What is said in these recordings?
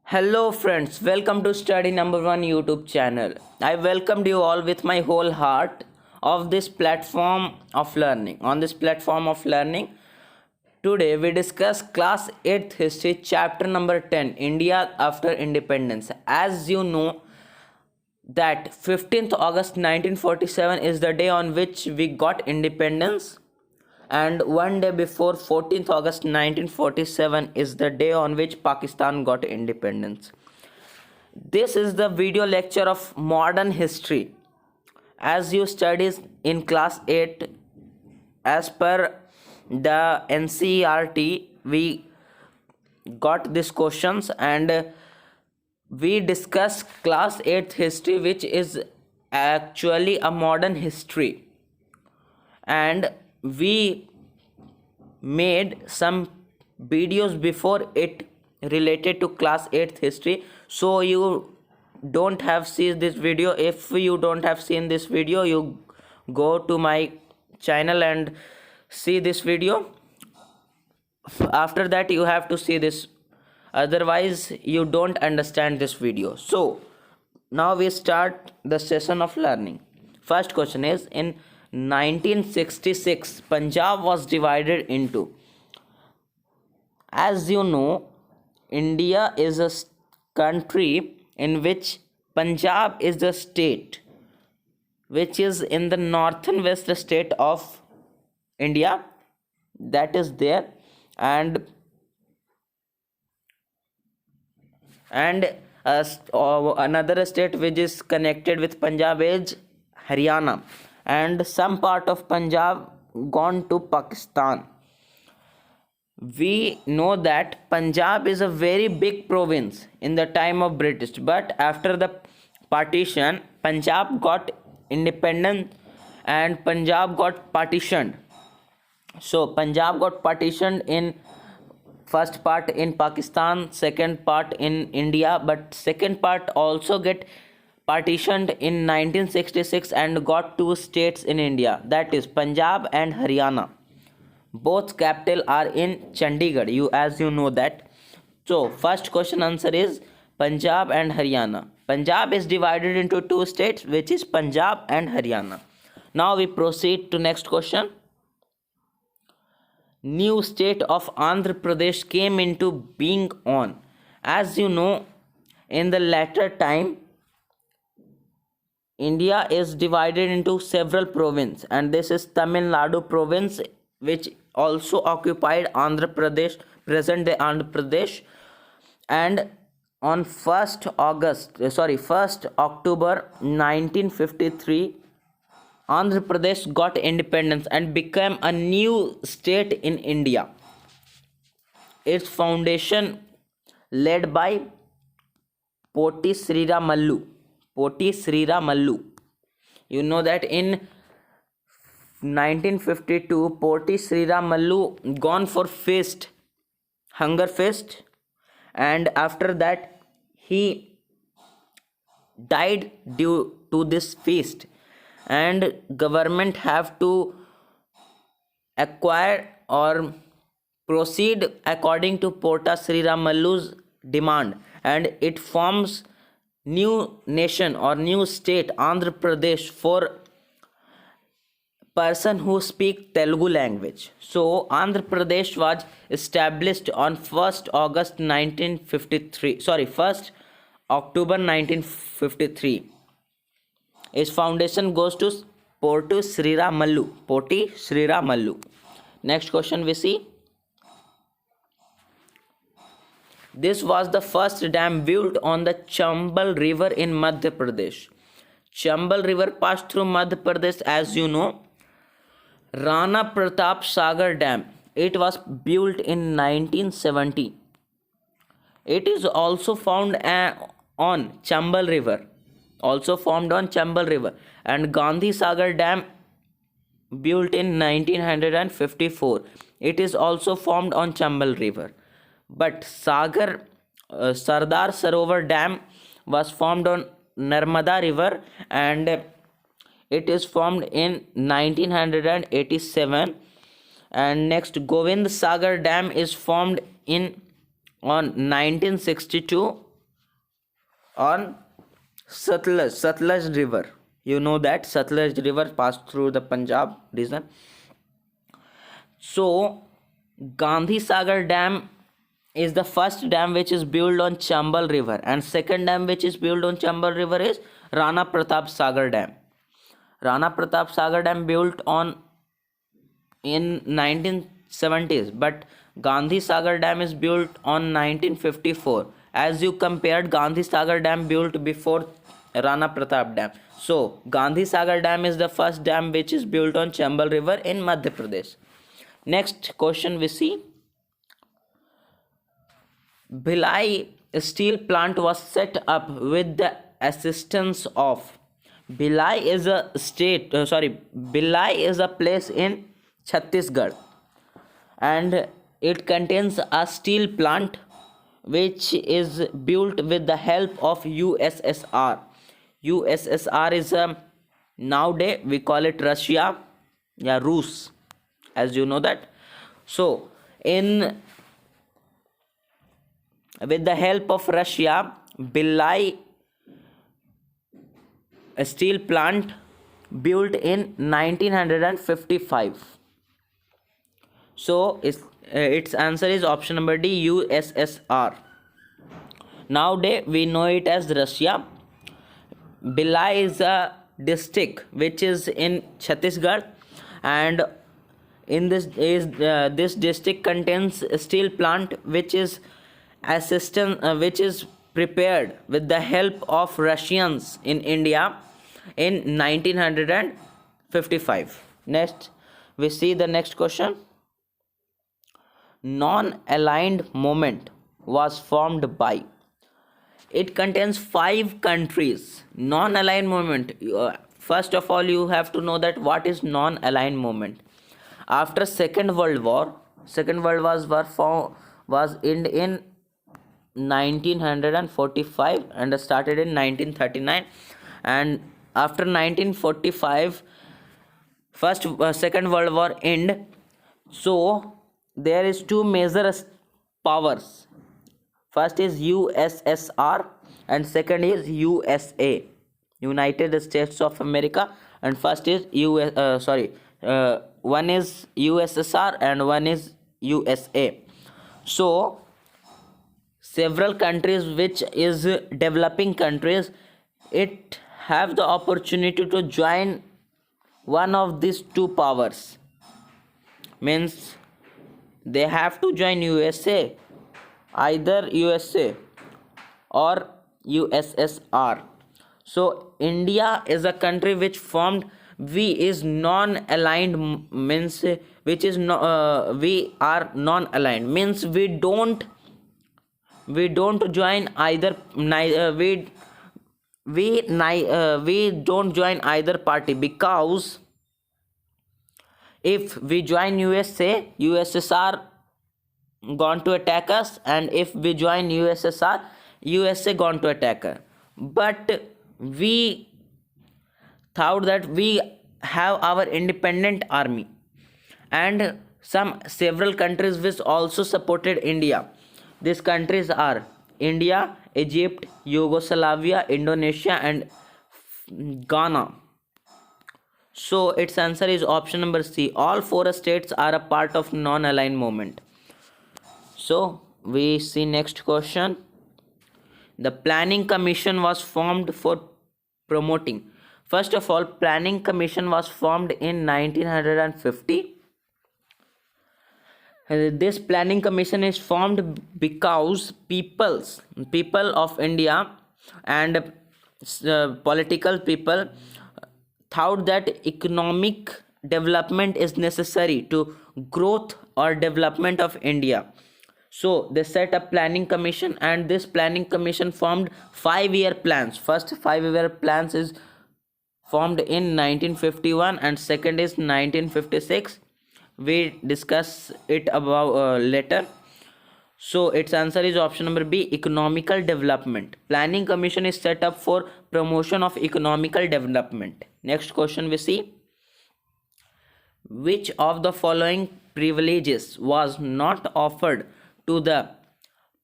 Hello friends, welcome to Study Number 1 YouTube channel. I welcomed you all with my whole heart of this platform of learning. On this platform of learning, today we discuss class 8th history chapter number 10, India after independence. As you know that 15th August 1947 is the day on which we got independence, and one day before 14th August 1947 is the day on which Pakistan got independence. This is the video lecture of modern history. As you studies in class 8, as per the NCERT, we got these questions and we discuss class 8th history, which is actually a modern history, and we made some videos before it related to class 8th history. So you don't have seen this video. If you don't have seen this video, you go to my channel and see this video. After that you have to see this, otherwise you don't understand this video. So now we start the session of learning. First question is, in 1966 Punjab was divided into, as you know, India is a country in which Punjab is the state which is in the northern west state of India, that is there, and another state which is connected with Punjab is Haryana, and some part of Punjab gone to Pakistan. We know that Punjab is a very big province in the time of British, but after the partition, Punjab got independent and Punjab got partitioned. So Punjab got partitioned in first part in Pakistan, second part in India, but second part also get partitioned in 1966 and got two states in India, that is Punjab and Haryana. Both capital are in Chandigarh, as you know that. So first question answer is Punjab and Haryana. Punjab is divided into two states, which is Punjab and Haryana. Now we proceed to next question. New state of Andhra Pradesh came into being on, as you know, in the latter time India is divided into several provinces, and this is Tamil Nadu province, which also occupied Andhra Pradesh, present day Andhra Pradesh. And on 1st October 1953, Andhra Pradesh got independence and became a new state in India. Its foundation led by Poti Sriramallu. Poti Sriramallu. You know that in 1952 Poti Sriramallu gone for feast, hunger feast, and after that he died due to this feast, and government have to acquire or proceed according to Pota Sriramallu's demand, and it forms new nation or new state Andhra Pradesh for person who speak Telugu language. So Andhra Pradesh was established on 1st August 1953. 1st October 1953. Its foundation goes to Poti Sriramallu. Poti Sriramallu. Next question we see. This was the first dam built on the Chambal River in Madhya Pradesh. Chambal River passed through Madhya Pradesh, as you know. Rana Pratap Sagar Dam. It was built in 1970. It is also found on Chambal River. Also formed on Chambal River. And Gandhi Sagar Dam built in 1954. It is also formed on Chambal River. But Sardar Sarovar Dam was formed on Narmada River, and it is formed in 1987. And next, Govind Sagar Dam is formed in on 1962, on Satluj River. You know that Satluj River passed through the Punjab region. So Gandhi Sagar Dam is the first dam which is built on Chambal River, and second dam which is built on Chambal River is Rana Pratap Sagar Dam. Rana Pratap Sagar Dam built on in 1970s, but Gandhi Sagar Dam is built on 1954. As you compared, Gandhi Sagar Dam built before Rana Pratap Dam. So Gandhi Sagar Dam is the first dam which is built on Chambal River in Madhya Pradesh. Next question we see. Bhilai steel plant was set up with the assistance of. Bhilai is a Bhilai is a place in Chhattisgarh, and it contains a steel plant which is built with the help of USSR. USSR is a, nowadays we call it Russia, yeah, Rus, as you know that. So in with the help of Russia, Bhilai a steel plant built in 1955. So its answer is option number D, USSR. Nowadays we know it as Russia. Bhilai is a district which is in Chhattisgarh, and in this district contains a steel plant which is which is prepared with the help of Russians in India in 1955. Next we see the next question. Non-aligned movement was formed by. It contains 5 countries. Non-aligned movement. First of all, you have to know that what is non-aligned movement. After Second World War was in 1945 and started in 1939, and after 1945 Second World War end. So there is 2 major powers. First is USSR and second is USA, United States of America, and first is one is USSR and one is USA. So several countries which is developing countries, it have the opportunity to join one of these 2 powers, means they have to join USA, either USA or USSR. So India is a country which formed, we is non-aligned, means which is we are non-aligned, means we don't join either, we don't join either party, because if we join USA, USSR gone to attack us, and if we join USSR, USA gone to attack us. But we thought that we have our independent army, and several countries which also supported India. These countries are India, Egypt, Yugoslavia, Indonesia, and Ghana. So its answer is option number C. All 4 states are a part of non-aligned movement. So we see next question. The Planning Commission was formed for promoting. First of all, Planning Commission was formed in 1950. This Planning Commission is formed because people of India and political people thought that economic development is necessary to growth or development of India. So they set up Planning Commission, and this Planning Commission formed 5-year plans. First 5-year plans is formed in 1951 and second is 1956. We discuss it about later. So its answer is option number B, economical development. Planning Commission is set up for promotion of economical development. Next question we see. Which of the following privileges was not offered to the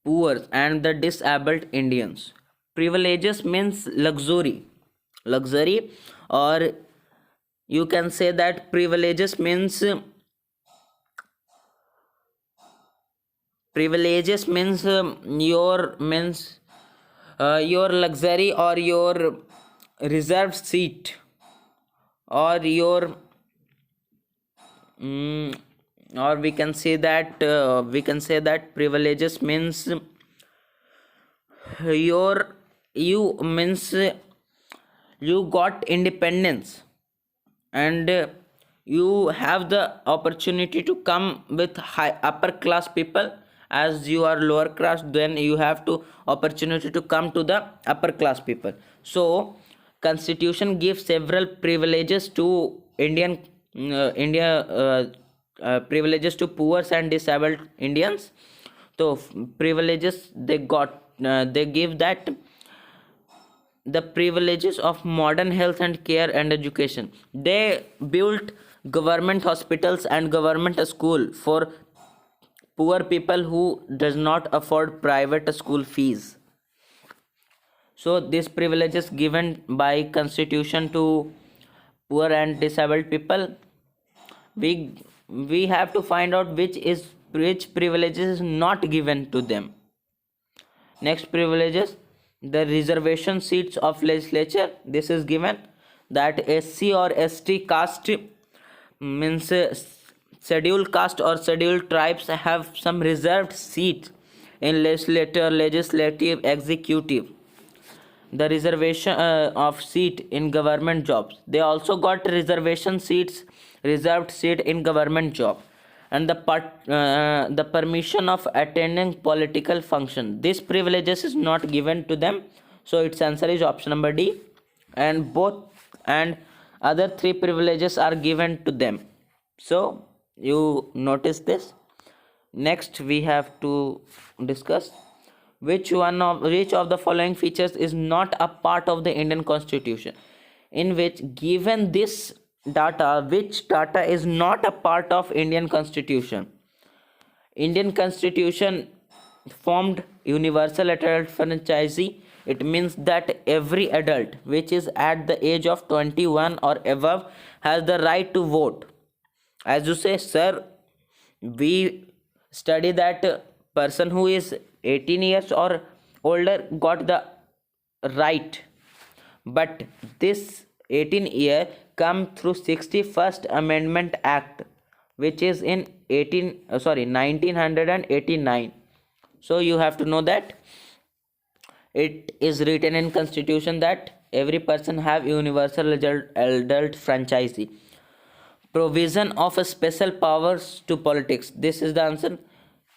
poor and the disabled Indians? Privileges means luxury, or you can say that privileges means your luxury or your reserved seat, or your mm, or we can say that privileges means your you means you got independence, and you have the opportunity to come with high upper class people. As you are lower class, then you have to opportunity to come to the upper class people. So constitution gives several privileges to india privileges to poor and disabled indians. So privileges they got, they give that the privileges of modern health and care and education. They built government hospitals and government school for poor people who does not afford private school fees. So this privilege is given by constitution to poor and disabled people. We we have to find out which privileges is not given to them. Next privileges, the reservation seats of legislature. This is given that SC or ST caste means scheduled caste or scheduled tribes have some reserved seats in legislative, executive. The reservation of seat in government jobs. They also got reserved seat in government job, and the permission of attending political function. These privileges is not given to them, so its answer is option number D. And other three privileges are given to them. So you notice this. Next we have to discuss which of the following features is not a part of the Indian Constitution. In which, given this data, which data is not a part of Indian Constitution? Indian Constitution formed universal adult franchise. It means that every adult which is at the age of 21 or above has the right to vote. As you say, sir, we study that person who is 18 years or older got the right, but this 18 year come through 61st Amendment Act, which is in 1989. So you have to know that it is written in constitution that every person have universal adult franchise. Provision of a special powers to politics. This is the answer.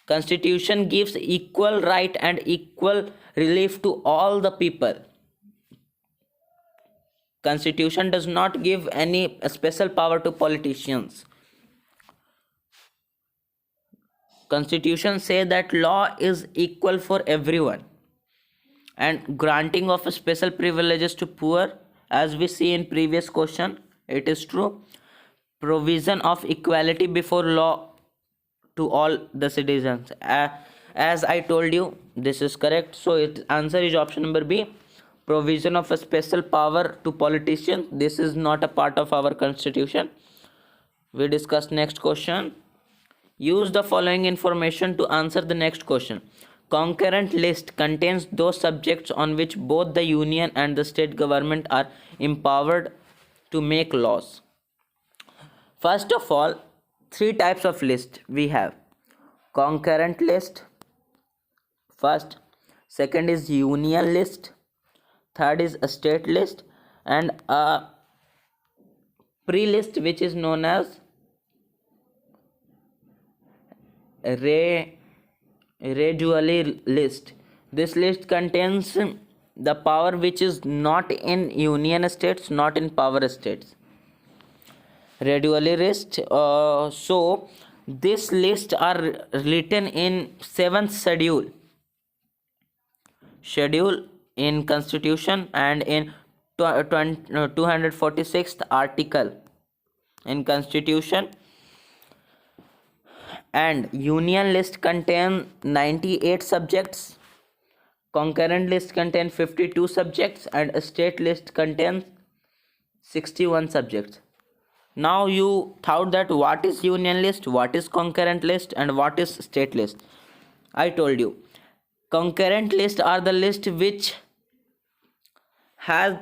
Constitution gives equal right and equal relief to all the people. Constitution does not give any special power to politicians. Constitution say that law is equal for everyone, and granting of special privileges to poor, as we see in previous question, it is true. Provision of equality before law to all the citizens. As I told you, this is correct. So its answer is option number B. Provision of a special power to politicians. This is not a part of our constitution. We discuss next question. Use the following information to answer the next question. Concurrent list contains those subjects on which both the union and the state government are empowered to make laws. First of all, three types of list we have. Concurrent list, first. Second is union list. Third is a state list, and a pre-list which is known as residually list. This list contains the power which is not in union states, not in power states. Residually list. So this list are written in 7th schedule in constitution and in 246th article in constitution. And union list contain 98 subjects. concurrent list contains 52 subjects and a state list contains 61 subjects. Now you thought that what is union list, what is concurrent list, and what is state list. I told you concurrent list are the list which has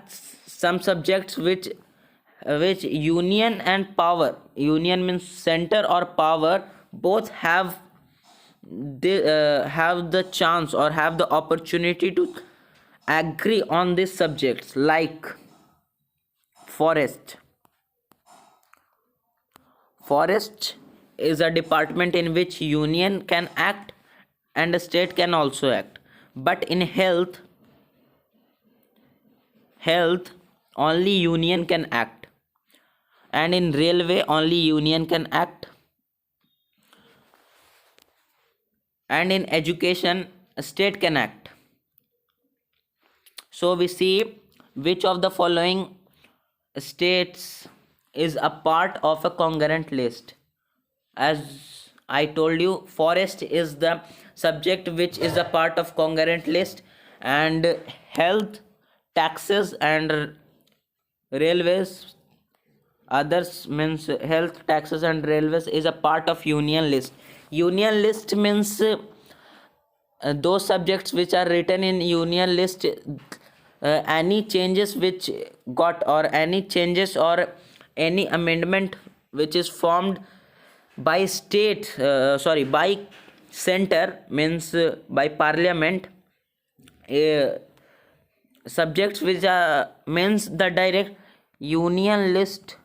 some subjects which union and power, union means center or power, both have the chance or have the opportunity to agree on these subjects, like forest is a department in which union can act and the state can also act. But in health only union can act, and in railway only union can act, and in education state can act. So we see which of the following states is a part of a concurrent list. As I told you, forest is the subject which is a part of concurrent list, and health, taxes and railways, others means health, taxes and railways is a part of union list. Union list means those subjects which are written in union list, any changes which got, or any changes or any amendment which is formed by by center, means by parliament, subjects which are means the direct union list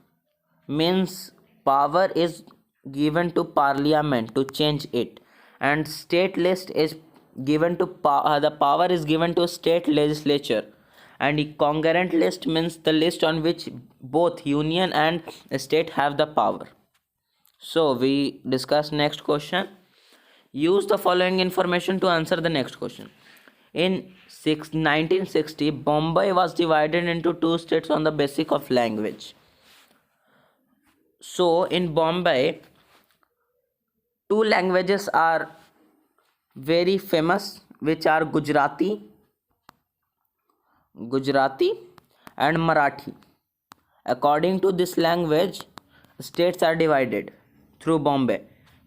means power is given to parliament to change it, and state list is given to the power is given to state legislature, and concurrent list means the list on which both union and state have the power. So we discuss next question. Use the following information to answer the next question. In 1960, Bombay was divided into two states on the basis of language. So in Bombay, two languages are very famous, which are Gujarati and Marathi. According to this language, states are divided through Bombay.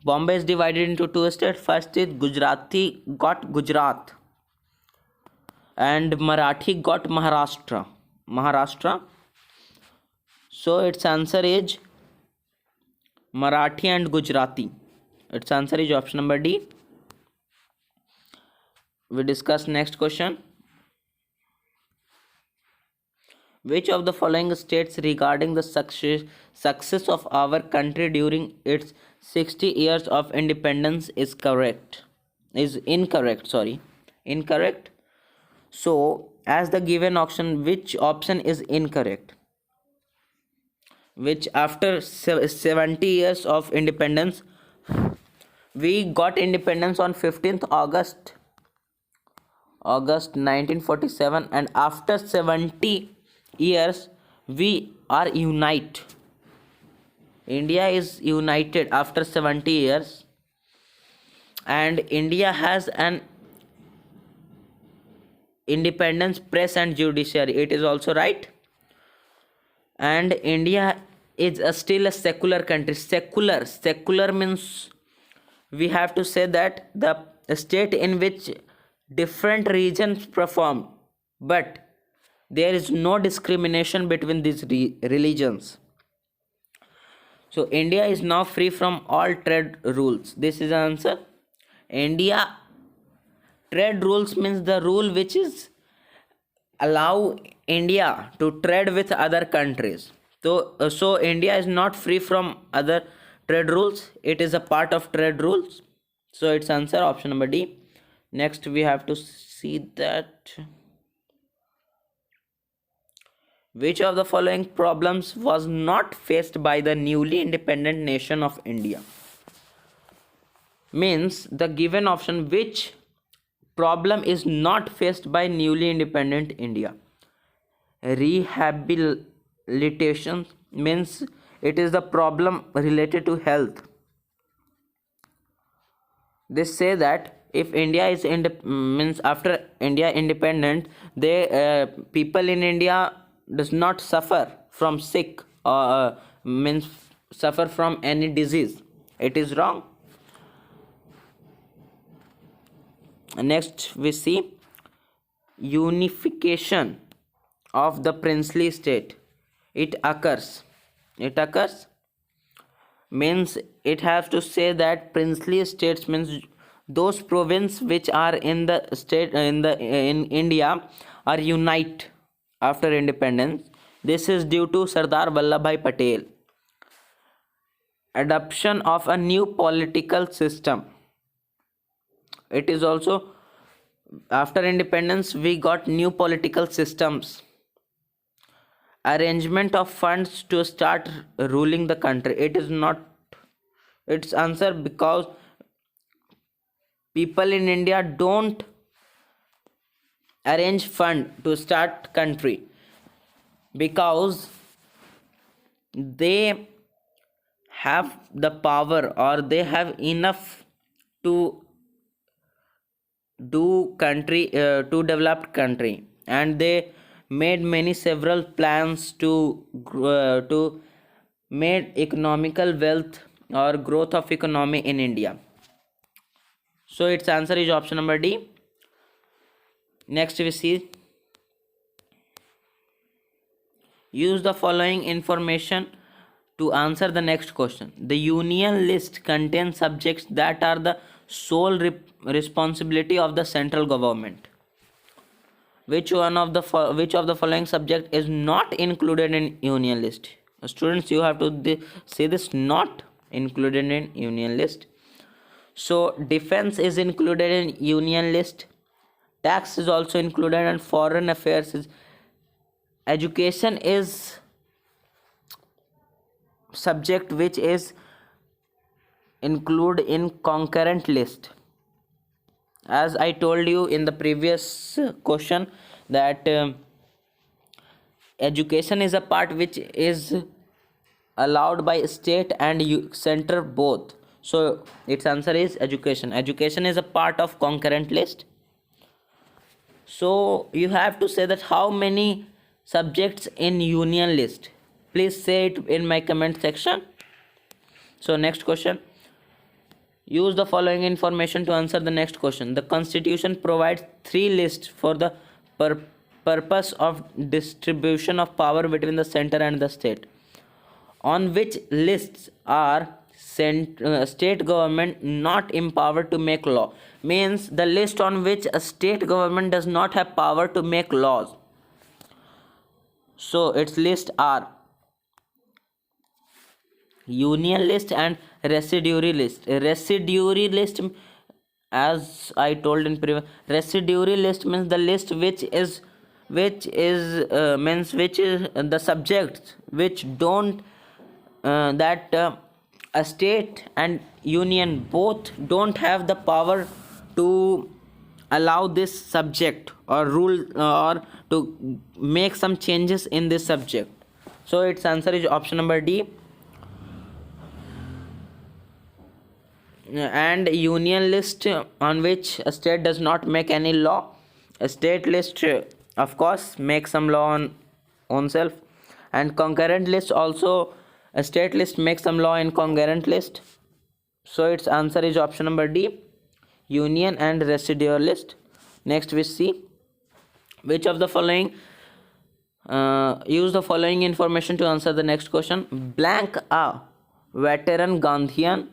Bombay is divided into two states. First is Gujarati got Gujarat and Marathi got Maharashtra. So its answer is Marathi and Gujarati. Its answer is option number D. We discuss next question. Which of the following states regarding the success of our country during its 60 years of independence is incorrect? So as the given option, which option is incorrect? Which after 70 years of independence, we got independence on 15th August 1947, and after 70 years we are united. India is united after 70 years, and India has an independence press and judiciary. It is also right. And India is still a secular country. Secular means we have to say that the state in which different regions perform, but there is no discrimination between these religions. So India is now free from all trade rules. This is the answer. India trade rules means the rule which is allow India to trade with other countries. So India is not free from other trade rules. It is a part of trade rules. So its answer option number D. Next we have to see that which of the following problems was not faced by the newly independent nation of India. Means the given option, which problem is not faced by newly independent India. Rehabilitation means it is the problem related to health. They say that if India is means after India independent, they people in India does not suffer from sick or means suffer from any disease. It is wrong. Next we see unification of the princely state. It occurs means it has to say that princely states means those provinces which are in the state in India are unite after independence. This is due to Sardar Vallabhbhai Patel adoption of a new political system. It is also after independence we got new political systems, arrangement of funds to start ruling the country. It is not its answer because people in India don't arrange fund to start country because they have the power or they have enough to do country to develop country, and they made many several plans to made economical wealth or growth of economy in India. So its answer is option number D. Next we see use the following information to answer the next question. The union list contains subjects that are the sole responsibility of the central government. Which of the following subject is not included in union list? Students, you have to say this: not included in union list. So defense is included in union list, tax is also included, and foreign affairs is. Education is subject which is included in concurrent list. As I told you in the previous question that education is a part which is allowed by state and center both. So its answer is education is a part of concurrent list. So you have to say that how many subjects in union list. Please say it in my comment section. So next question, use the following information to answer the next question. The constitution provides 3 lists for the purpose of distribution of power between the center and the state. On which lists are state government not empowered to make law? Means the list on which a state government does not have power to make laws. So its list are union list and residuary list. Residuary list, as I told in previous, residuary list means the list which is the subjects which don't a state and union both don't have the power to allow this subject or rule or to make some changes in this subject. So its answer is option number D. And union list on which a state does not make any law. A state list of course make some law on own self, and concurrent list also a state list makes some law in concurrent list. So its answer is option number D, union and residual list. Next we see which of the following use the following information to answer the next question. Blank a veteran Gandhian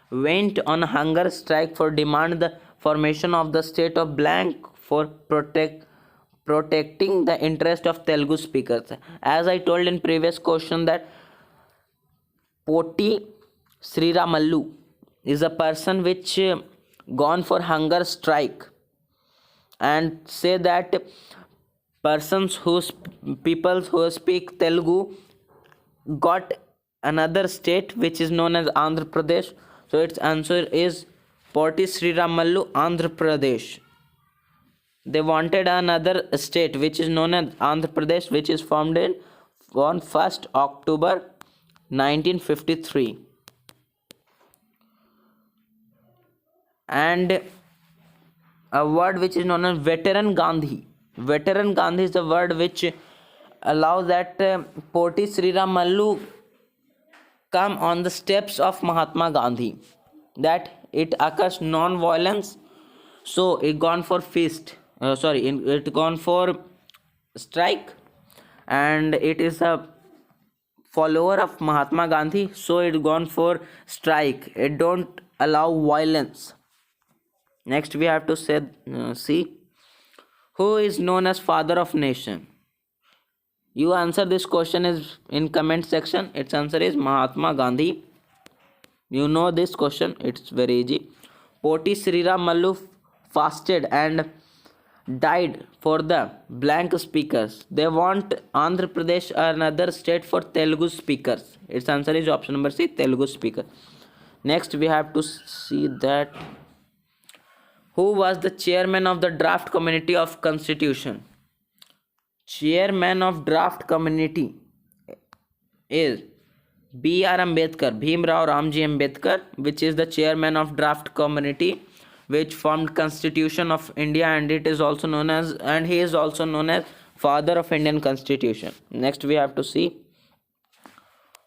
went on hunger strike for demand the formation of the state of blank for protecting the interest of Telugu speakers. As I told in previous question that Poti Sriramallu is a person which gone for hunger strike, and say that people who speak Telugu got another state which is known as Andhra Pradesh. So its answer is Poti Sriramallu, Andhra Pradesh. They wanted another state which is known as Andhra Pradesh, which is formed on 1st October 1953. And a word which is known as veteran Gandhi. Veteran Gandhi is a word which allows that Poti Sriram Mallu come on the steps of Mahatma Gandhi, that it occurs non-violence, so it gone for fist, it gone for strike, and it is a follower of Mahatma Gandhi, so it gone for strike, it don't allow violence. Next we have to say, see, who is known as father of nation? You answer this question is in comment section. Its answer is Mahatma Gandhi. You know this question, it's very easy. Poti Sriram Mallu fasted and died for the blank speakers. They want Andhra Pradesh or another state for Telugu speakers. Its answer is option number C, Telugu speaker. Next we have to see that who was the chairman of the draft committee of constitution? Chairman of draft committee is B.R. Ambedkar, Bhimrao Ramji Ambedkar, which is the chairman of draft committee which formed Constitution of India, and it is also known as, and he is also known as father of Indian Constitution. Next we have to see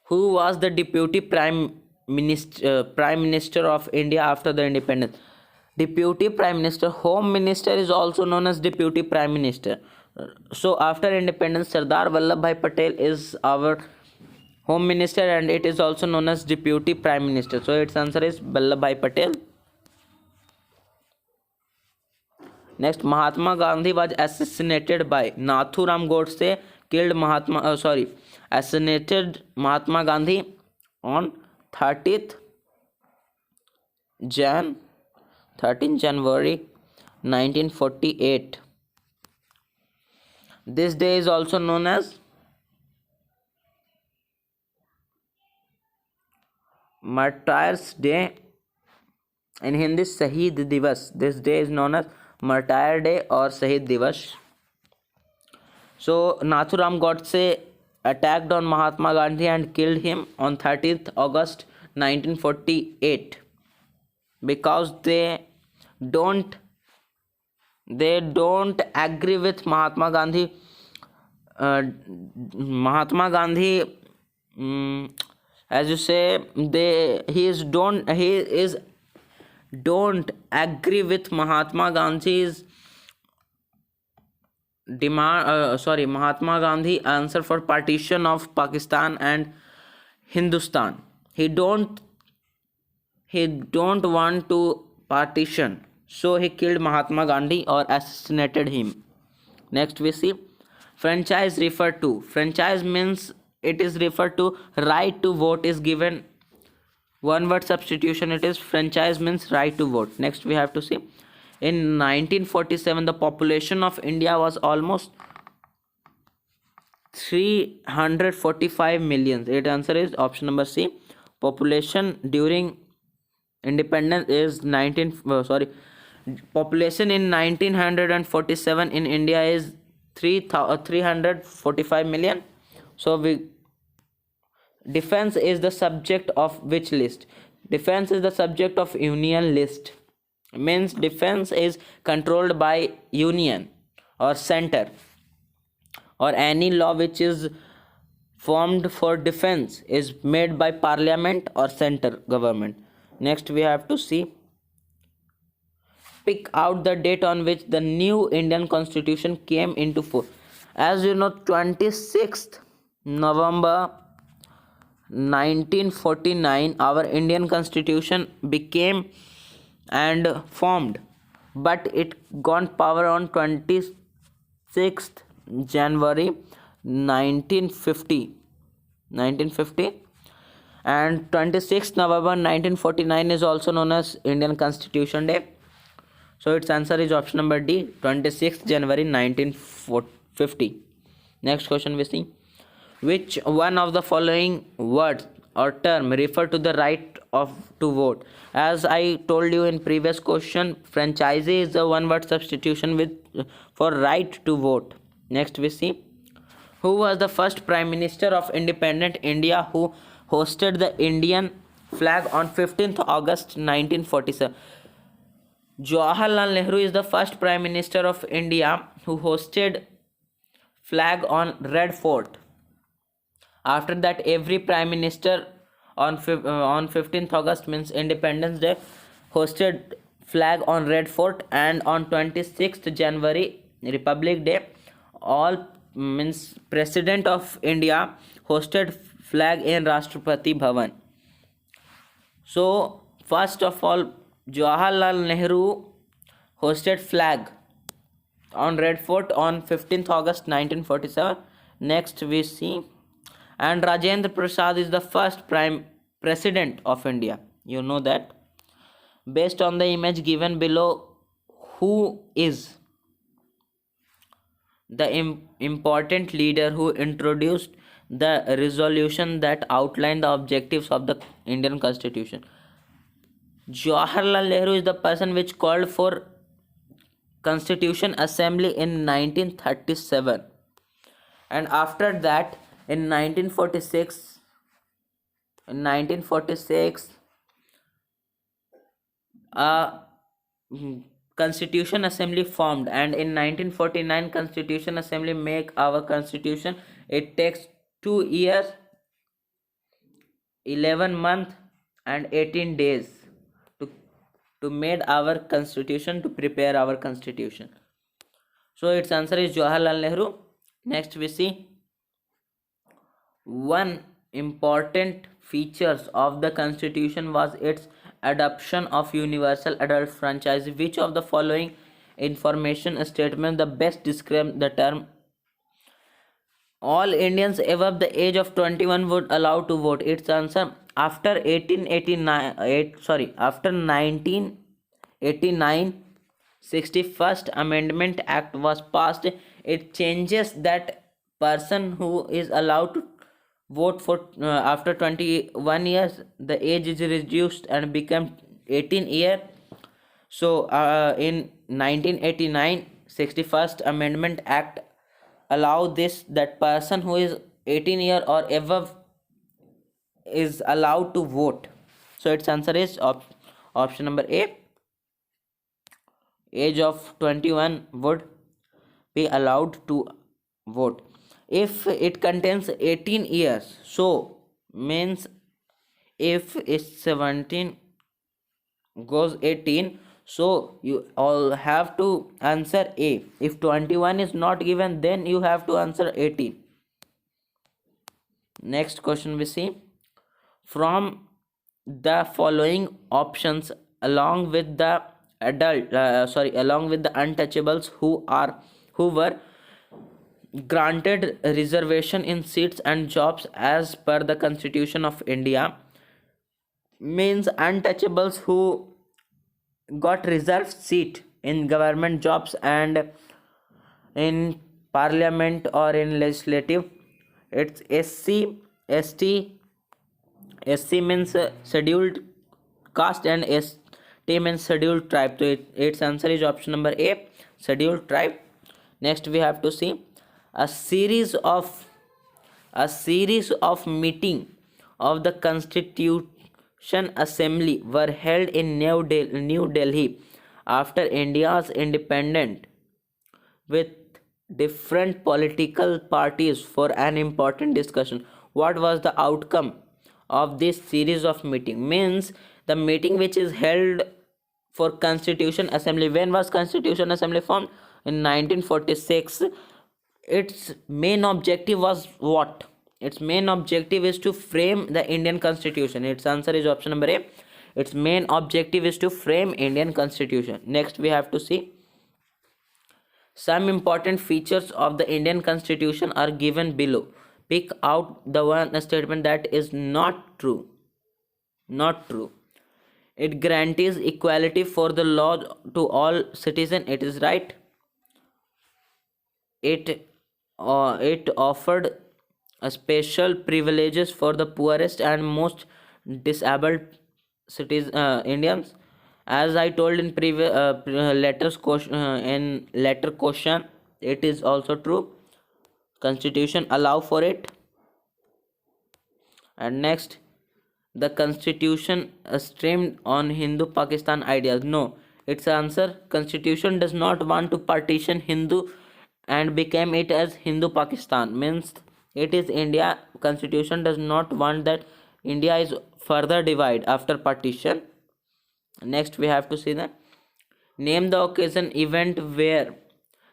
who was the deputy prime minister of India after the independence. Deputy prime minister, home minister is also known as deputy prime minister. So after independence, Sardar Vallabhbhai Patel is our home minister, and it is also known as deputy prime minister. So its answer is Vallabhbhai Patel. Next, Mahatma Gandhi was assassinated by Nathuram Godse, assassinated Mahatma Gandhi on 13th January 1948. This day is also known as Martyrs Day. In Hindi, Shaheed Divas. This day is known as Martyr Day or Shaheed Divas. So Nathuram Godse attacked on Mahatma Gandhi and killed him on 30th August 1948 because they don't agree with Mahatma Gandhi. Mahatma Gandhi, as you say, he don't agree with Mahatma Gandhi's demand. Mahatma Gandhi answer for partition of Pakistan and Hindustan. He don't want to partition, so he killed Mahatma Gandhi or assassinated him. Next we see franchise referred to. Franchise means it is referred to right to vote is given. One word substitution, it is franchise means right to vote. Next we have to see in 1947 the population of India was almost 345 million. Its answer is option number C. Population during independence is population in 1947 in India is 345 million. So defense is the subject of which list? Defense is the subject of union list. Means defense is controlled by union or center, or any law which is formed for defense is made by parliament or center government. Next we have to see, pick out the date on which the new Indian constitution came into force. As you know, 26th November 1949 our Indian constitution became and formed, but it got power on 26th January 1950, and 26th November 1949 is also known as Indian Constitution Day. So its answer is option number D, 26th January 1950. Next question we see, which one of the following words or term refer to the right to vote? As I told you in previous question, franchise is the one word substitution for right to vote. Next we see, who was the first prime minister of independent India who hosted the Indian flag on 15th August 1947? Jawaharlal Nehru is the first Prime Minister of India who hosted flag on Red Fort. After that, every Prime Minister on 15th August means Independence Day hosted flag on Red Fort, and on 26th January Republic Day all means President of India hosted flag in Rashtrapati Bhavan. So first of all, Jawaharlal Nehru hosted flag on Red Fort on 15th August 1947. Next we see, and Rajendra Prasad is the first Prime President of India. You know that. Based on the image given below, who is the important leader who introduced the resolution that outlined the objectives of the Indian Constitution? Jawaharlal Nehru is the person which called for Constitution Assembly in 1937, and after that in 1946 a Constitution Assembly formed, and in 1949 Constitution Assembly make our constitution. It takes 2 years, 11 months and 18 days to made our constitution, to prepare our constitution. So its answer is Jawaharlal Nehru. Next we see, one important features of the constitution was its adoption of universal adult franchise. Which of the following information statement the best describe the term all Indians above the age of 21 would allow to vote? Its answer, after 1989 61st Amendment Act was passed. It changes that person who is allowed to vote for after 21 years, the age is reduced and become 18 year. So in 1989 61st Amendment Act allow this, that person who is 18 year or above is allowed to vote. So its answer is option number A, age of 21 would be allowed to vote. If it contains 18 years, so means if it's 17 goes 18, so you all have to answer A. If 21 is not given, then you have to answer 18. Next question we see, from the following options, along with the untouchables who were granted reservation in seats and jobs as per the Constitution of India, means untouchables who got reserved seat in government jobs and in parliament or in legislative. It's SC, ST. SC means scheduled caste and ST means scheduled tribe. So its answer is option number A, scheduled tribe. Next we have to see, a series of meeting of the Constitution Assembly were held in New Delhi after India's independence, with different political parties for an important discussion. What was the outcome of this series of meeting? Means the meeting which is held for Constitution Assembly. When was Constitution Assembly formed? In 1946. Its main objective was what? Its main objective is to frame the Indian Constitution. Its answer is option number A. Its main objective is to frame Indian Constitution. Next we have to see, some important features of the Indian Constitution are given below. Pick out the one statement that is not true. Not true. It guarantees equality for the law to all citizens. It is right. It offered a special privileges for the poorest and most disabled cities Indians. As I told in previous letter question, it is also true. Constitution allow for it. And next, the Constitution streamed on Hindu Pakistan ideas. No, Its answer: Constitution does not want to partition Hindu and became it as Hindu Pakistan. Means it is India. Constitution does not want that India is further divide after partition. Next we have to see the name the occasion event where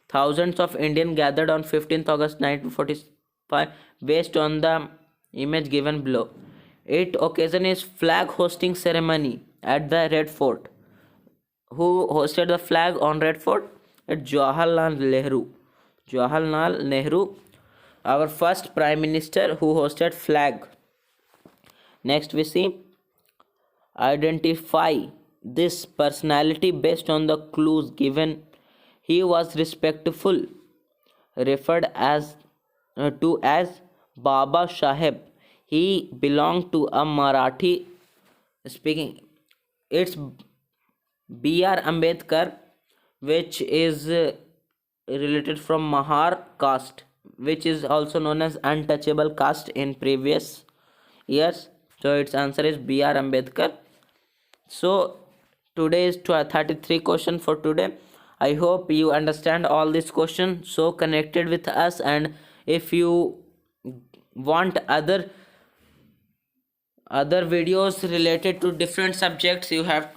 thousands of Indians gathered on 15th August 1945 based on the image given below. It occasion is flag hosting ceremony at the Red Fort. Who hosted the flag on Red Fort? At Jawaharlal Nehru. Jawaharlal Nehru, our first prime minister who hosted flag. Next we see identify this personality based on the clues given. He was respectful, referred as to as Baba Saheb. He belonged to a Marathi speaking. It's B.R. Ambedkar, which is related from Mahar caste, which is also known as untouchable caste in previous years. So its answer is B.R. Ambedkar. So today is 33 question for today. I hope you understand all these questions. So connected with us, and if you want other videos related to different subjects, you have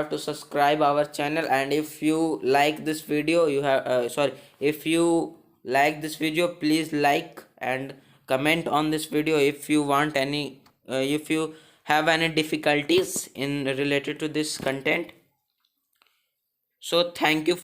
to subscribe our channel. And if you like this video, you have if you like this video, please like and comment on this video. If you want any if you have any difficulties in related to this content. So thank you.